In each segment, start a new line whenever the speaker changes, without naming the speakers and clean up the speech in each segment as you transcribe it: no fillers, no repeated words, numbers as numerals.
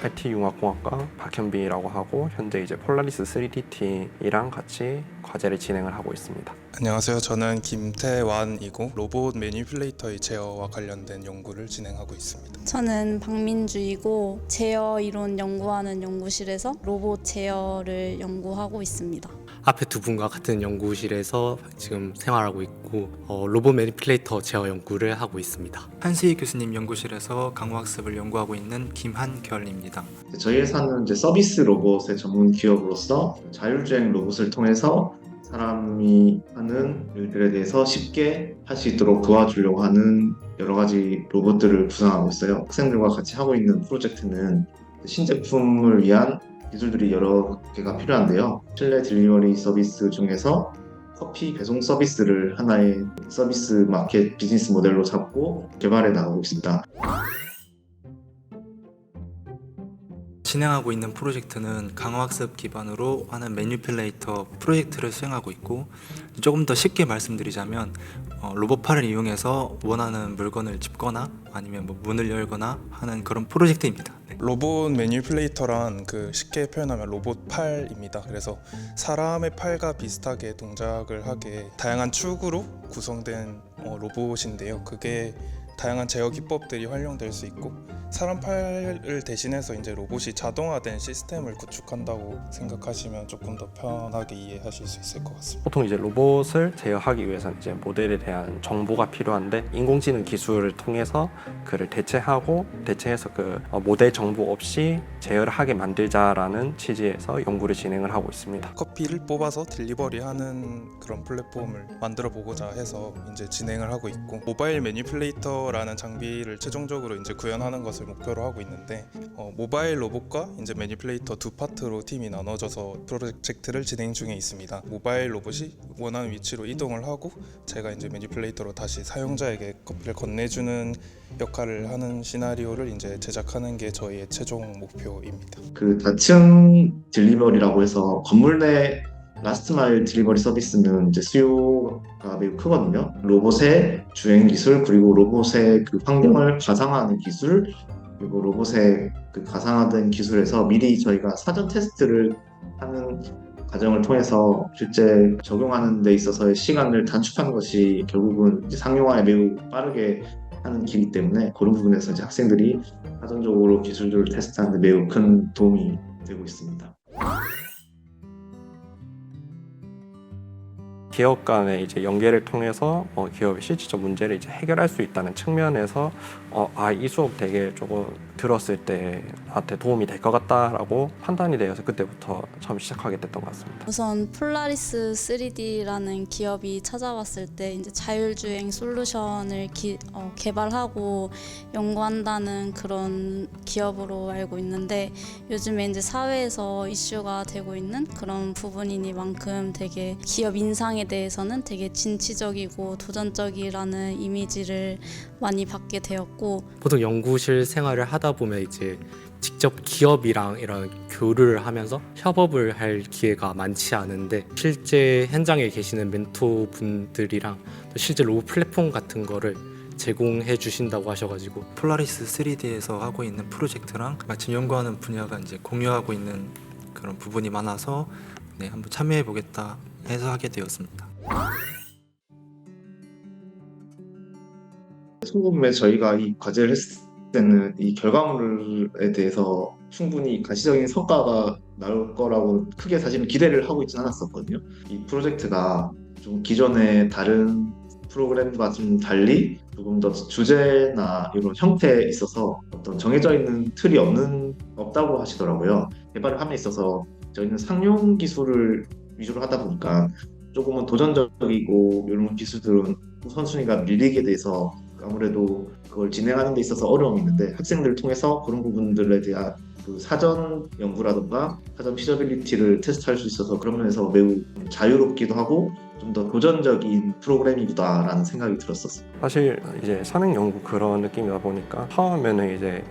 IT융합공학과 박현빈이라고 하고 현재 이제 폴라리스 3DT이랑 같이 과제를 진행을 하고 있습니다.
안녕하세요. 저는 김태완이고 로봇 매니플레이터의 제어와 관련된 연구를 진행하고 있습니다.
저는 박민주이고 제어 이론 연구하는 연구실에서 로봇 제어를 연구하고 있습니다.
앞에 두 분과 같은 연구실에서 지금 생활하고 있고 로봇 매니플레이터 제어 연구를 하고 있습니다.
한수희 교수님 연구실에서 강호학습을 연구하고 있는 김한결입니다.
저희 회사는 이제 서비스 로봇의 전문 기업으로서 자율주행 로봇을 통해서 사람이 하는 일들에 대해서 쉽게 할 수 있도록 도와주려고 하는 여러 가지 로봇들을 구성하고 있어요. 학생들과 같이 하고 있는 프로젝트는 신제품을 위한 기술들이 여러 개가 필요한데요. 실내 딜리버리 서비스 중에서 커피 배송 서비스를 하나의 서비스 마켓 비즈니스 모델로 잡고 개발해 나가고 있습니다.
진행하고 있는 프로젝트는 강호학습 기반으로 하는 매니플레이터 프로젝트를 수행하고 있고, 조금 더 쉽게 말씀드리자면 로봇팔을 이용해서 원하는 물건을 짚거나 아니면 문을 열거나 하는 그런 프로젝트입니다.
로봇 매니플레이터란 쉽게 표현하면 로봇 팔입니다. 그래서 사람의 팔과 비슷하게 동작을 하게 다양한 축으로 구성된 로봇인데요. 그게 다양한 제어 기법들이 활용될 수 있고 사람 팔을 대신해서 이제 로봇이 자동화된 시스템을 구축한다고 생각하시면 조금 더 편하게 이해하실 수 있을 것 같습니다.
보통 이제 로봇을 제어하기 위해서는 이제 모델에 대한 정보가 필요한데 인공지능 기술을 통해서 그를 대체해서 그 모델 정보 없이 제어를 하게 만들자라는 취지에서 연구를 진행을 하고 있습니다.
커피를 뽑아서 딜리버리하는 그런 플랫폼을 만들어 보고자 해서 이제 진행을 하고 있고, 모바일 매니플레이터라는 장비를 최종적으로 이제 구현하는 것을 목표로 하고 있는데, 모바일 로봇과 이제 매니플레이터 두 파트로 팀이 나눠져서 프로젝트를 진행 중에 있습니다. 모바일 로봇이 원하는 위치로 이동을 하고 제가 이제 매니플레이터로 다시 사용자에게 커피를 건네주는 역할을 하는 시나리오를 이제 제작하는 게 저희의 최종 목표입니다.
그 다층 딜리버리라고 해서 건물 내 라스트 마일 딜리버리 서비스는 이제 수요가 매우 크거든요. 로봇의 주행 기술, 그리고 로봇의 그 환경을 가상화하는 기술, 그리고 로봇의 그 가상화된 기술에서 미리 저희가 사전 테스트를 하는 과정을 통해서 실제 적용하는 데 있어서의 시간을 단축하는 것이 결국은 이제 상용화에 매우 빠르게 하는 길이기 때문에 그런 부분에서 이제 학생들이 사전적으로 기술들을 테스트하는 데 매우 큰 도움이 되고 있습니다.
기업 간의 이제 연계를 통해서 기업의 실질적 문제를 이제 해결할 수 있다는 측면에서 이 수업 되게 조금 들었을 때 나한테 도움이 될 것 같다라고 판단이 되어서 그때부터 처음 시작하게 됐던 것 같습니다.
우선 폴라리스 3D라는 기업이 찾아왔을 때 이제 자율주행 솔루션을 개발하고 연구한다는 그런 기업으로 알고 있는데, 요즘에 이제 사회에서 이슈가 되고 있는 그런 부분이니만큼 되게 기업 인상에 대해서는 되게 진취적이고 도전적이라는 이미지를 많이 받게 되었고,
보통 연구실 생활을 하다 보면 이제 직접 기업이랑 이런 교류를 하면서 협업을 할 기회가 많지 않은데, 실제 현장에 계시는 멘토분들이랑 또 실제 로봇 플랫폼 같은 거를 제공해 주신다고 하셔가지고
폴라리스 3D에서 하고 있는 프로젝트랑 마침 연구하는 분야가 이제 공유하고 있는 그런 부분이 많아서 한번 참여해 보겠다 해서 하게 되었습니다.
처음에 저희가 이 과제를 했을 때는 이 결과물에 대해서 충분히 가시적인 성과가 나올 거라고 크게 사실은 기대를 하고 있지는 않았었거든요. 이 프로젝트가 좀 기존의 다른 프로그램과 좀 달리 조금 더 주제나 이런 형태에 있어서 어떤 정해져 있는 틀이 없다고 하시더라고요. 개발을 함에 있어서 저희는 상용 기술을 위주로 하다 보니까 조금은 도전적이고 이런 기술들은 우선순위가 밀리게 돼서 아무래도 그걸 진행하는 데 있어서 어려움이 있는데, 학생들을 통해서 그런 부분들에 대한 그 사전 연구라든가 사전 피저빌리티를 테스트할 수 있어서 그런 면에서 매우 자유롭기도 하고 좀 좀 더 도전적인 프로그램이구나라는 생각이 들었었어요.
사실 이제 산행 연구 그런 느낌이다 보니까 처음에는 이제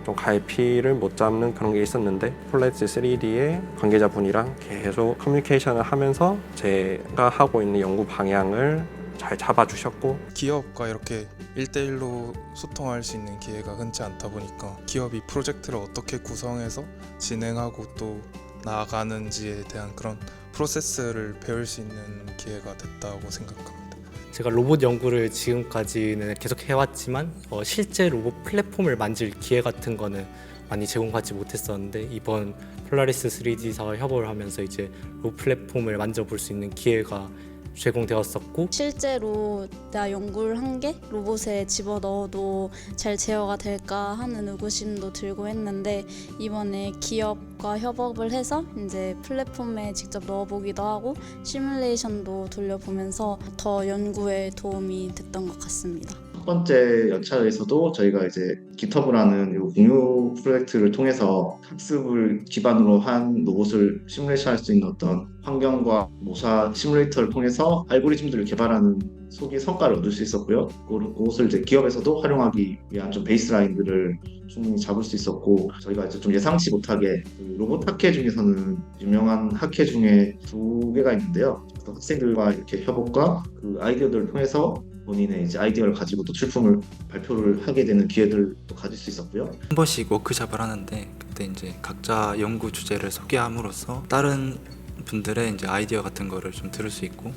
좀 갈피를 못 잡는 그런 게 있었는데 플랫 3D의 관계자분이랑 계속 커뮤니케이션을 하면서 제가 하고 있는 연구 방향을 잘 잡아주셨고,
기업과 이렇게 1대1로 소통할 수 있는 기회가 흔치 않다 보니까 기업이 프로젝트를 어떻게 구성해서 진행하고 또 나아가는지에 대한 그런 프로세스를 배울 수 있는 기회가 됐다고 생각합니다.
제가 로봇 연구를 지금까지는 계속 해왔지만 실제 로봇 플랫폼을 만질 기회 같은 거는 많이 제공받지 못했었는데, 이번 폴라리스 3D사와 협업을 하면서 이제 로봇 플랫폼을 만져볼 수 있는 기회가 제공되었었고,
실제로 내가 연구를 한 게 로봇에 집어넣어도 잘 제어가 될까 하는 의구심도 들고 했는데, 이번에 기업과 협업을 해서 이제 플랫폼에 직접 넣어보기도 하고 시뮬레이션도 돌려보면서 더 연구에 도움이 됐던 것 같습니다.
첫 번째 연차에서도 저희가 이제 GitHub라는 이 공유 프로젝트를 통해서 학습을 기반으로 한 로봇을 시뮬레이션할 수 있는 어떤 환경과 모사 시뮬레이터를 통해서 알고리즘들을 개발하는 속의 성과를 얻을 수 있었고요. 그것을 이제 기업에서도 활용하기 위한 좀 베이스라인들을 충분히 잡을 수 있었고, 저희가 이제 좀 예상치 못하게 그 로봇 학회 중에서는 유명한 학회 중에 2개가 있는데요. 학생들과 이렇게 협업과 그 아이디어들을 통해서 본인의 이제 아이디어를 가지고 또 출품을 발표를 하게 되는 기회들도 가질 수 있었고요.
한 번씩 워크숍을 하는데 그때 이제 각자 연구 주제를 소개함으로써 다른 분들의 이제 아이디어 같은 거를 좀 들을 수 있고,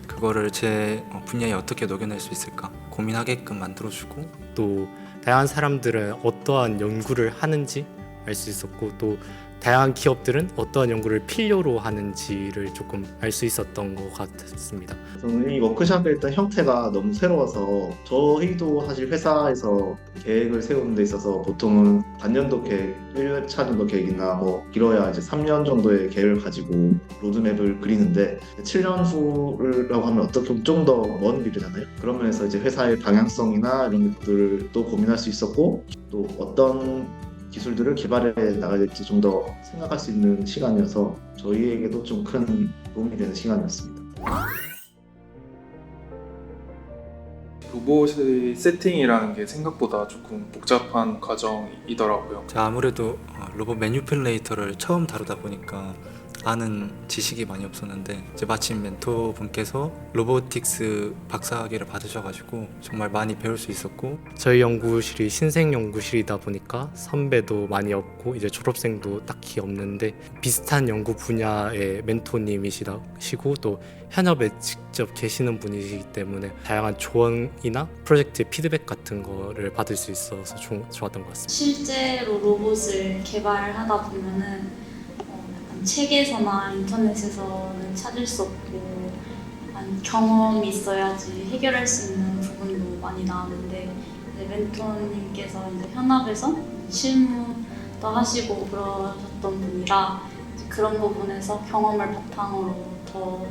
그거를 제 분야에 어떻게 녹여낼 수 있을까 고민하게끔 만들어주고,
또 다양한 사람들은 어떠한 연구를 하는지 알 수 있었고, 또 다양한 기업들은 어떠한 연구를 필요로 하는지를 조금 알 수 있었던 것 같습니다.
저는 이 워크숍의 일단 형태가 너무 새로워서, 저희도 사실 회사에서 계획을 세우는 데 있어서 보통은 반년도 계획, 1차 정도 계획이나 뭐 길어야 이제 3년 정도의 계획을 가지고 로드맵을 그리는데, 7년 후라고 하면 어떻게 보면 좀 더 먼 미래잖아요. 그런 면에서 이제 회사의 방향성이나 이런 것들을 또 고민할 수 있었고, 또 어떤 기술들을 개발해 나가야 될지 좀 더 생각할 수 있는 시간이어서 저희에게도 좀 큰 도움이 되는 시간이었습니다.
로봇의 세팅이라는 게 생각보다 조금 복잡한 과정이더라고요.
제가 아무래도 로봇 매니플레이터를 처음 다루다 보니까 아는 지식이 많이 없었는데, 이제 마침 멘토분께서 로보틱스 박사학위를 받으셔가지고 정말 많이 배울 수 있었고,
저희 연구실이 신생 연구실이다 보니까 선배도 많이 없고 이제 졸업생도 딱히 없는데, 비슷한 연구 분야의 멘토님이시고 또 현업에 직접 계시는 분이시기 때문에 다양한 조언이나 프로젝트의 피드백 같은 거를 받을 수 있어서 좋았던 것 같습니다.
실제로 로봇을 개발하다 보면은 책에서나 인터넷에서는 찾을 수 없고 경험이 있어야지 해결할 수 있는 부분도 많이 나오는데, 이제 멘토님께서 이제 현업에서 실무도 하시고 그러셨던 분이라 그런 부분에서 경험을 바탕으로 더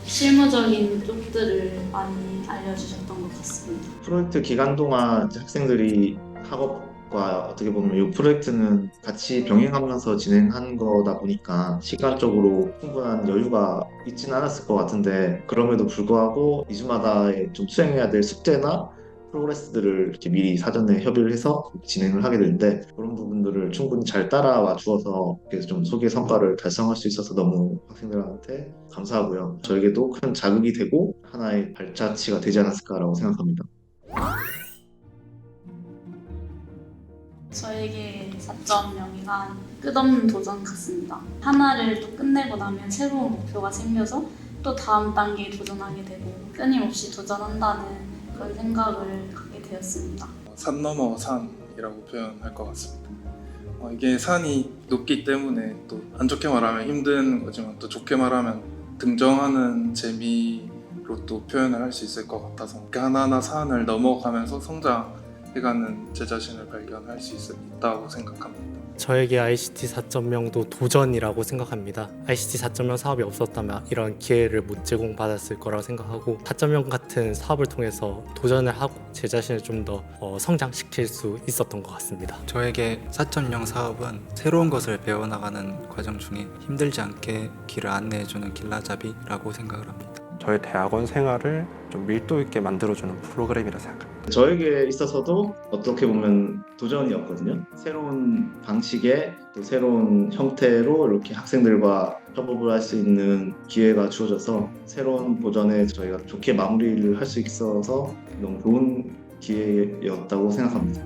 실무적인 쪽들을 많이 알려주셨던 것 같습니다.
프로젝트 기간 동안 이제 학생들이 학업과 어떻게 보면 이 프로젝트는 같이 병행하면서 진행한 거다 보니까 시간적으로 충분한 여유가 있지는 않았을 것 같은데, 그럼에도 불구하고 2주마다 좀 수행해야 될 숙제나 프로그레스들을 이렇게 미리 사전에 협의를 해서 진행을 하게 되는데, 그런 부분들을 충분히 잘 따라와 주어서 그래서 좀 소개 성과를 달성할 수 있어서 너무 학생들한테 감사하고요. 저에게도 큰 자극이 되고 하나의 발자취가 되지 않았을까라고 생각합니다.
저에게 4.0이란 끝없는 도전 같습니다. 하나를 또 끝내고 나면 새로운 목표가 생겨서 또 다음 단계에 도전하게 되고 끊임없이 도전한다는 그런 생각을 갖게 되었습니다.
산 넘어 산이라고 표현할 것 같습니다. 이게 산이 높기 때문에 또 안 좋게 말하면 힘든 거지만 또 좋게 말하면 등정하는 재미로 또 표현을 할 수 있을 것 같아서, 하나하나 산을 넘어가면서 성장해가는 제 자신을 발견할 수 있다고 생각합니다.
저에게 ICT 4.0도 도전이라고 생각합니다. ICT 4.0 사업이 없었다면 이런 기회를 못 제공받았을 거라고 생각하고, 4.0 같은 사업을 통해서 도전을 하고 제 자신을 좀 더 성장시킬 수 있었던 것 같습니다.
저에게 4.0 사업은 새로운 것을 배워나가는 과정 중에 힘들지 않게 길을 안내해주는 길라잡이라고 생각을 합니다.
저희 대학원 생활을 좀 밀도 있게 만들어주는 프로그램이라 생각합니다.
저에게 있어서도 어떻게 보면 도전이었거든요. 새로운 방식의 또 새로운 형태로 이렇게 학생들과 협업을 할 수 있는 기회가 주어져서 새로운 도전에 저희가 좋게 마무리를 할 수 있어서 너무 좋은 기회였다고 생각합니다.